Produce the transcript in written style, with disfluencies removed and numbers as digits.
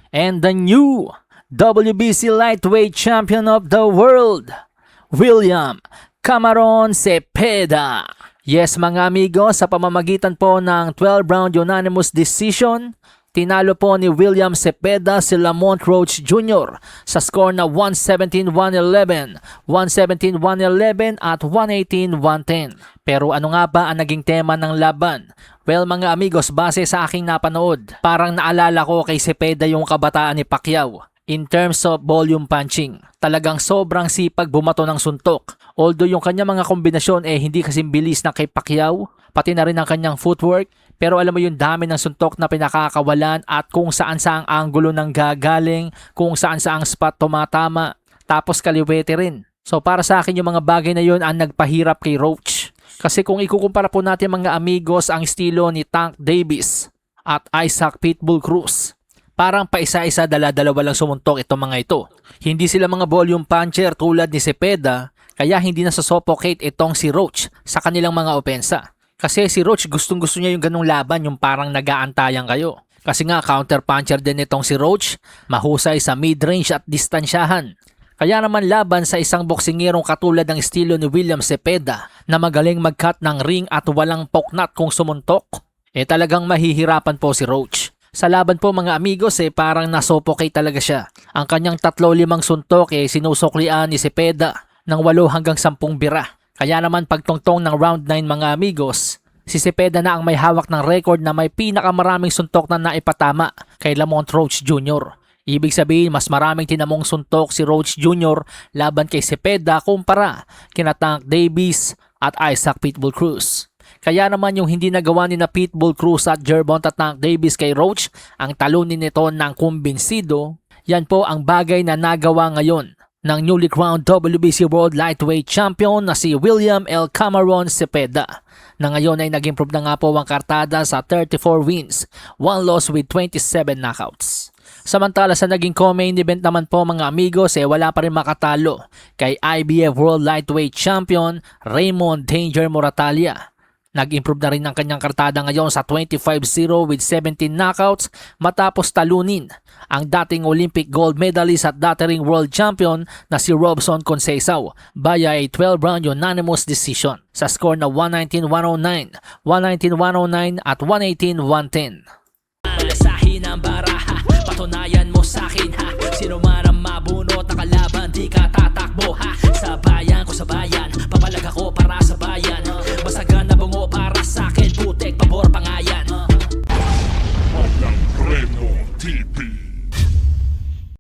and the new WBC Lightweight Champion of the World, William Cameron Cepeda. Yes mga amigo, sa pamamagitan po ng 12-round unanimous decision, tinalo po ni William Cepeda si Lamont Roach Jr. sa score na 117-111, 117-111 at 118-110. Pero ano nga ba ang naging tema ng laban? Well mga amigos, base sa aking napanood, parang naalala ko kay Cepeda yung kabataan ni Pacquiao. In terms of volume punching, talagang sobrang sipag bumato ng suntok. Although yung kanya mga kombinasyon hindi kasing bilis na kay Pacquiao, pati na rin ang kanyang footwork, pero alam mo yung dami ng suntok na pinakakawalan at kung saan saang anggulo nang gagaling, kung saan saang spot tumatama, tapos kaliwete rin. So para sa akin yung mga bagay na yun ang nagpahirap kay Roach. Kasi kung ikukumpara po natin mga amigos ang estilo ni Tank Davis at Isaac Pitbull Cruz, parang paisa-isa dala-dalawa lang sumuntok itong mga ito. Hindi sila mga volume puncher tulad ni Cepeda, kaya hindi na susuffocate itong si Roach sa kanilang mga opensa. Kasi si Roach gustong-gusto niya yung ganung laban, yung parang nag-aantayan kayo. Kasi nga counter puncher din itong si Roach, mahusay sa mid-range at distansyahan. Kaya naman laban sa isang boksingirong katulad ng estilo ni William Cepeda na magaling mag-cut ng ring at walang poknat kung sumuntok, talagang mahihirapan po si Roach. Sa laban po mga amigos parang nasuffocate talaga siya. Ang kanyang 3-5 suntok sinusuklian ni Cepeda ng 8 hanggang 10 bira. Kaya naman pagtungtong ng round 9 mga amigos, si Cepeda na ang may hawak ng record na may pinakamaraming suntok na naipatama kay Lamont Roach Jr. Ibig sabihin mas maraming tinamong suntok si Roach Jr. laban kay Cepeda kumpara kina Tank Davis at Isaac Pitbull Cruz. Kaya naman yung hindi nagawa ni na Pitbull Cruz at Gervonta Tank Davis kay Roach, ang talunin nito ng kumbinsido, yan po ang bagay na nagawa ngayon ng newly crowned WBC World Lightweight Champion na si William L. Cameron Cepeda, na ngayon ay nag-improve na nga po ang kartada sa 34 wins, 1 loss with 27 knockouts. Samantala sa naging co-main event naman po mga amigos wala pa rin makatalo kay IBF World Lightweight Champion Raymond Danger Moratalia. Nag-improve na rin ang kanyang kartada ngayon sa 25-0 with 17 knockouts matapos talunin ang dating Olympic gold medalist at dating world champion na si Robson Conceição via a 12-round unanimous decision sa score na 119-109, 119-109 at 118-110.